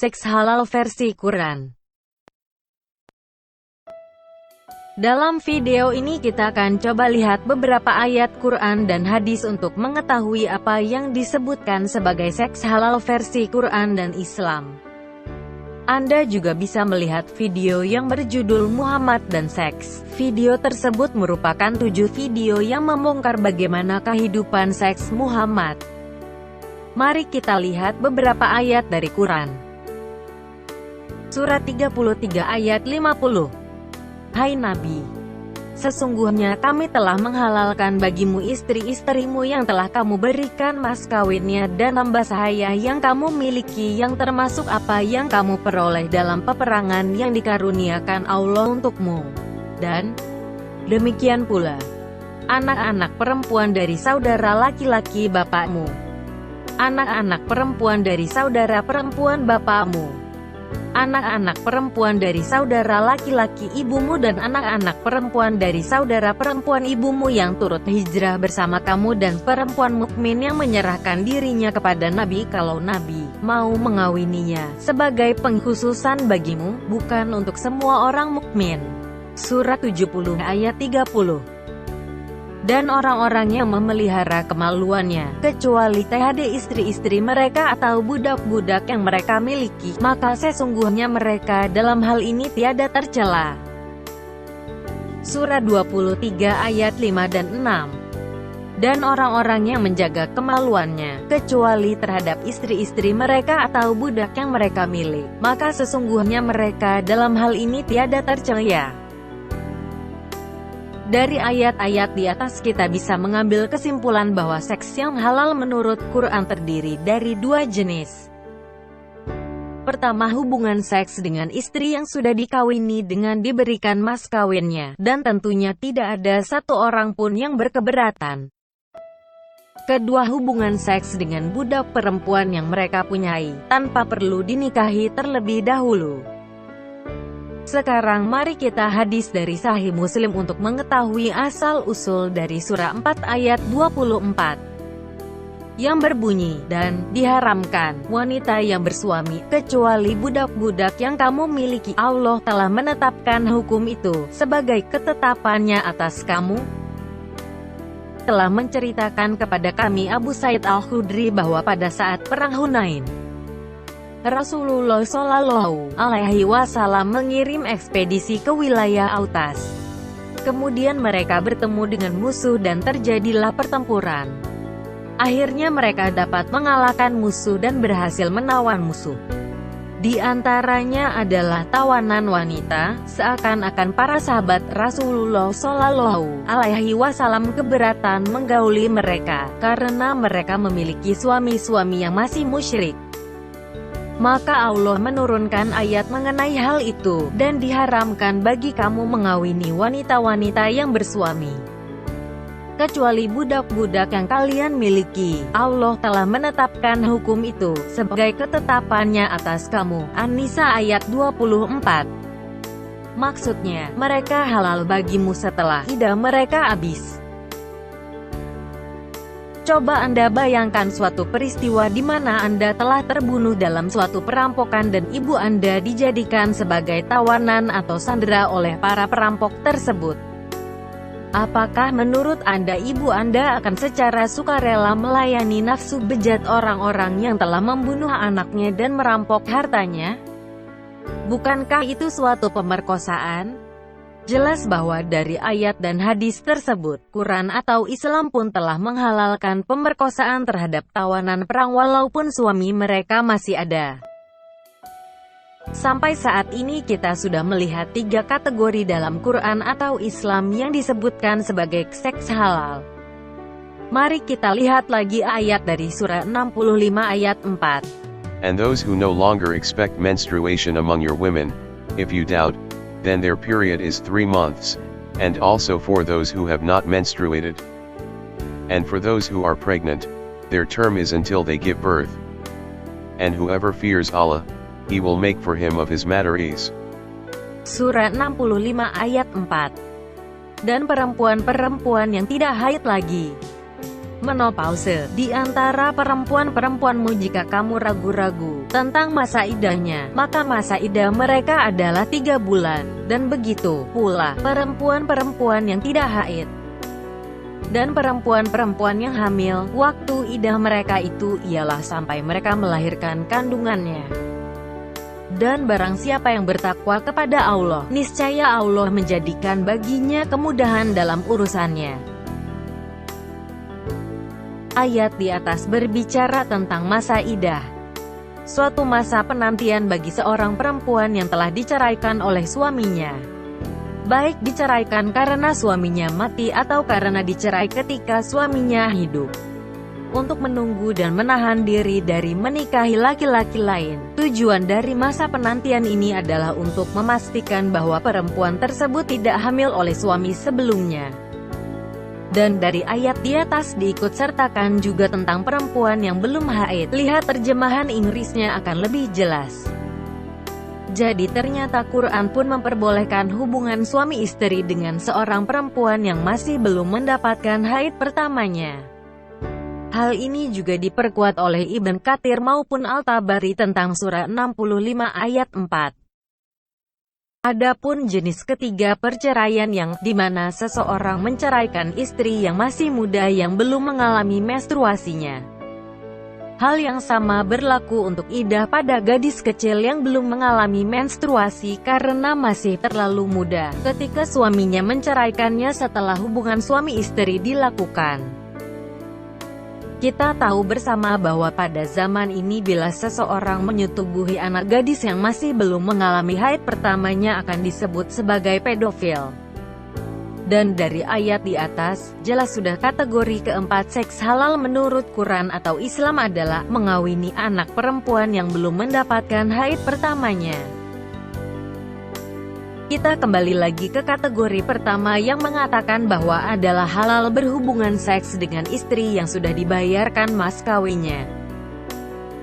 Seks halal versi Quran. Dalam video ini kita akan coba lihat beberapa ayat Quran dan hadis untuk mengetahui apa yang disebutkan sebagai seks halal versi Quran dan Islam. Anda juga bisa melihat video yang berjudul Muhammad dan Seks. Video tersebut merupakan 7 video yang membongkar bagaimana kehidupan seks Muhammad. Mari kita lihat beberapa ayat dari Quran. Surat 33 ayat 50. Hai Nabi, sesungguhnya kami telah menghalalkan bagimu istri-istrimu yang telah kamu berikan mas kawinnya dan hamba sahaya yang kamu miliki, yang termasuk apa yang kamu peroleh dalam peperangan yang dikaruniakan Allah untukmu. Dan demikian pula anak-anak perempuan dari saudara laki-laki bapakmu, anak-anak perempuan dari saudara perempuan bapakmu, anak-anak perempuan dari saudara laki-laki ibumu, dan anak-anak perempuan dari saudara perempuan ibumu yang turut hijrah bersama kamu, dan perempuan mukmin yang menyerahkan dirinya kepada Nabi kalau Nabi mau mengawininya, sebagai pengkhususan bagimu, bukan untuk semua orang mukmin. Surat 70 ayat 30. Dan orang-orang yang memelihara kemaluannya, kecuali THD istri-istri mereka atau budak-budak yang mereka miliki, maka sesungguhnya mereka dalam hal ini tiada tercela. Surat 23 ayat 5 dan 6. Dan orang-orang yang menjaga kemaluannya, kecuali terhadap istri-istri mereka atau budak yang mereka milik, maka sesungguhnya mereka dalam hal ini tiada tercela. Dari ayat-ayat di atas kita bisa mengambil kesimpulan bahwa seks yang halal menurut Quran terdiri dari 2 jenis. Pertama, hubungan seks dengan istri yang sudah dikawini dengan diberikan mas kawinnya, dan tentunya tidak ada satu orang pun yang berkeberatan. Kedua, hubungan seks dengan budak perempuan yang mereka punyai, tanpa perlu dinikahi terlebih dahulu. Sekarang mari kita hadis dari Sahih Muslim untuk mengetahui asal-usul dari surah 4 ayat 24. Yang berbunyi, dan diharamkan wanita yang bersuami, kecuali budak-budak yang kamu miliki. Allah telah menetapkan hukum itu sebagai ketetapannya atas kamu. Telah menceritakan kepada kami Abu Sa'id Al-Khudri bahwa pada saat perang Hunain, Rasulullah Shallallahu Alaihi Wasallam mengirim ekspedisi ke wilayah Autas. Kemudian mereka bertemu dengan musuh dan terjadilah pertempuran. Akhirnya mereka dapat mengalahkan musuh dan berhasil menawan musuh. Di antaranya adalah tawanan wanita, seakan-akan para sahabat Rasulullah Shallallahu Alaihi Wasallam keberatan menggauli mereka, karena mereka memiliki suami-suami yang masih musyrik. Maka Allah menurunkan ayat mengenai hal itu, dan diharamkan bagi kamu mengawini wanita-wanita yang bersuami, kecuali budak-budak yang kalian miliki. Allah telah menetapkan hukum itu sebagai ketetapannya atas kamu. An-Nisa ayat 24. Maksudnya, mereka halal bagimu setelah iddah mereka habis. Coba Anda bayangkan suatu peristiwa di mana Anda telah terbunuh dalam suatu perampokan dan ibu Anda dijadikan sebagai tawanan atau sandera oleh para perampok tersebut. Apakah menurut Anda ibu Anda akan secara sukarela melayani nafsu bejat orang-orang yang telah membunuh anaknya dan merampok hartanya? Bukankah itu suatu pemerkosaan? Jelas bahwa dari ayat dan hadis tersebut, Quran atau Islam pun telah menghalalkan pemerkosaan terhadap tawanan perang walaupun suami mereka masih ada. Sampai saat ini kita sudah melihat 3 kategori dalam Quran atau Islam yang disebutkan sebagai seks halal. Mari kita lihat lagi ayat dari surah 65 ayat 4. And those who no longer expect menstruation among your women, if you doubt, then their period is 3 months, and also for those who have not menstruated. And for those who are pregnant, their term is until they give birth. And whoever fears Allah, He will make for him of his matter ease. Surat 65 ayat 4. Dan perempuan-perempuan yang tidak haid lagi, menopause di antara perempuan-perempuanmu. Jika kamu ragu-ragu tentang masa idahnya, maka masa idah mereka adalah 3 bulan, dan begitu pula perempuan-perempuan yang tidak haid dan perempuan-perempuan yang hamil. Waktu idah mereka itu ialah sampai mereka melahirkan kandungannya. Dan barang siapa yang bertakwa kepada Allah, niscaya Allah menjadikan baginya kemudahan dalam urusannya. Ayat di atas berbicara tentang masa idah, suatu masa penantian bagi seorang perempuan yang telah diceraikan oleh suaminya, baik diceraikan karena suaminya mati atau karena dicerai ketika suaminya hidup, untuk menunggu dan menahan diri dari menikahi laki-laki lain. Tujuan dari masa penantian ini adalah untuk memastikan bahwa perempuan tersebut tidak hamil oleh suami sebelumnya. Dan dari ayat di atas diikut sertakan juga tentang perempuan yang belum haid. Lihat terjemahan Inggrisnya akan lebih jelas. Jadi ternyata Quran pun memperbolehkan hubungan suami istri dengan seorang perempuan yang masih belum mendapatkan haid pertamanya. Hal ini juga diperkuat oleh Ibn Katsir maupun Al-Tabari tentang surah 65 ayat 4. Adapun jenis ketiga perceraian yang dimana seseorang menceraikan istri yang masih muda yang belum mengalami menstruasinya. Hal yang sama berlaku untuk idah pada gadis kecil yang belum mengalami menstruasi karena masih terlalu muda ketika suaminya menceraikannya setelah hubungan suami istri dilakukan. Kita tahu bersama bahwa pada zaman ini bila seseorang menyetubuhi anak gadis yang masih belum mengalami haid pertamanya akan disebut sebagai pedofil. Dan dari ayat di atas, jelas sudah kategori keempat seks halal menurut Quran atau Islam adalah mengawini anak perempuan yang belum mendapatkan haid pertamanya. Kita kembali lagi ke kategori pertama yang mengatakan bahwa adalah halal berhubungan seks dengan istri yang sudah dibayarkan mas kawinnya.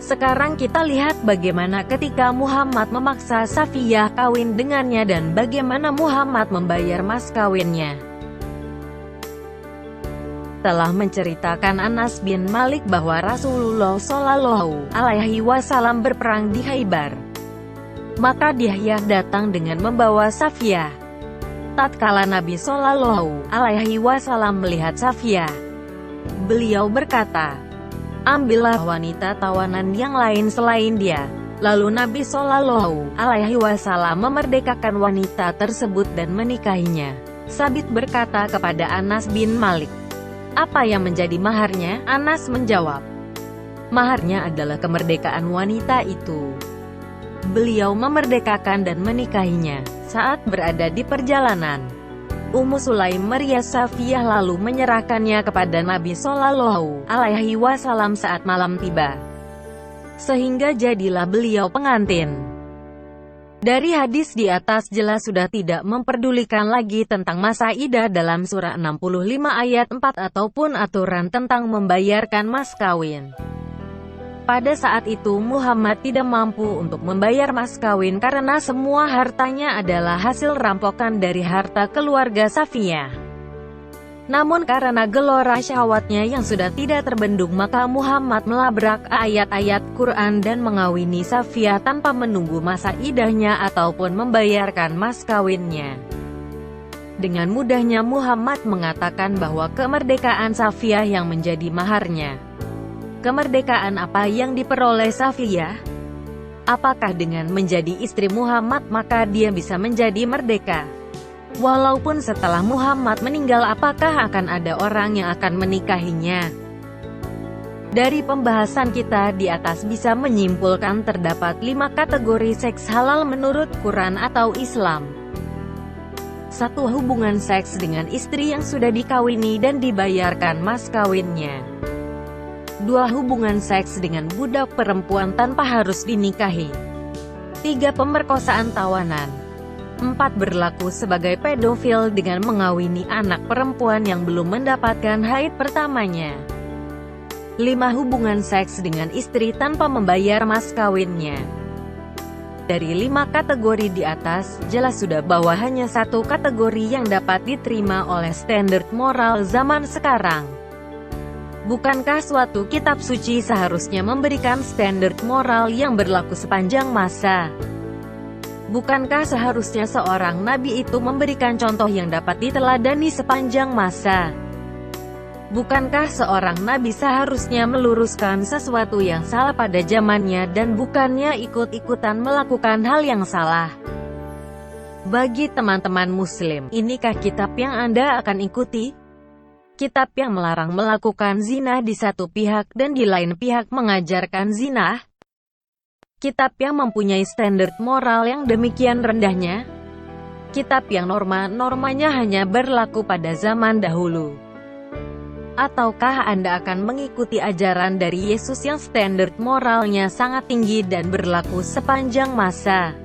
Sekarang kita lihat bagaimana ketika Muhammad memaksa Safiyah kawin dengannya dan bagaimana Muhammad membayar mas kawinnya. Telah menceritakan Anas bin Malik bahwa Rasulullah Shallallahu Alaihi Wasallam berperang di Khaybar. Maka Dihyah datang dengan membawa Safiyah. Tatkala Nabi Shallallahu Alaihi Wasallam melihat Safiyah, beliau berkata, "Ambillah wanita tawanan yang lain selain dia." Lalu Nabi Shallallahu Alaihi Wasallam memerdekakan wanita tersebut dan menikahinya. Sabit berkata kepada Anas bin Malik, "Apa yang menjadi maharnya?" Anas menjawab, "Maharnya adalah kemerdekaan wanita itu." Beliau memerdekakan dan menikahinya. Saat berada di perjalanan, Ummu Sulaim merias Safiyah lalu menyerahkannya kepada Nabi Shallallahu Alaihi Wasallam saat malam tiba. Sehingga jadilah beliau pengantin. Dari hadis di atas jelas sudah tidak memperdulikan lagi tentang masa idah dalam surah 65 ayat 4 ataupun aturan tentang membayarkan mas kawin. Pada saat itu Muhammad tidak mampu untuk membayar mas kawin karena semua hartanya adalah hasil rampokan dari harta keluarga Safiyah. Namun karena gelora syahwatnya yang sudah tidak terbendung maka Muhammad melabrak ayat-ayat Quran dan mengawini Safiyah tanpa menunggu masa idahnya ataupun membayarkan mas kawinnya. Dengan mudahnya Muhammad mengatakan bahwa kemerdekaan Safiyah yang menjadi maharnya. Kemerdekaan apa yang diperoleh Safiyah? Apakah dengan menjadi istri Muhammad maka dia bisa menjadi merdeka? Walaupun setelah Muhammad meninggal apakah akan ada orang yang akan menikahinya? Dari pembahasan kita di atas bisa menyimpulkan terdapat 5 kategori seks halal menurut Quran atau Islam. 1. Hubungan seks dengan istri yang sudah dikawini dan dibayarkan mas kawinnya. 2. Hubungan seks dengan budak perempuan tanpa harus dinikahi. 3. Pemerkosaan tawanan. 4. Berlaku sebagai pedofil dengan mengawini anak perempuan yang belum mendapatkan haid pertamanya. 5. Hubungan seks dengan istri tanpa membayar mas kawinnya. Dari 5 kategori di atas, jelas sudah bahwa hanya 1 kategori yang dapat diterima oleh standar moral zaman sekarang. Bukankah suatu kitab suci seharusnya memberikan standar moral yang berlaku sepanjang masa? Bukankah seharusnya seorang nabi itu memberikan contoh yang dapat diteladani sepanjang masa? Bukankah seorang nabi seharusnya meluruskan sesuatu yang salah pada zamannya dan bukannya ikut-ikutan melakukan hal yang salah? Bagi teman-teman muslim, inikah kitab yang Anda akan ikuti? Kitab yang melarang melakukan zina di satu pihak dan di lain pihak mengajarkan zina? Kitab yang mempunyai standar moral yang demikian rendahnya? Kitab yang normanya hanya berlaku pada zaman dahulu? Ataukah Anda akan mengikuti ajaran dari Yesus yang standar moralnya sangat tinggi dan berlaku sepanjang masa?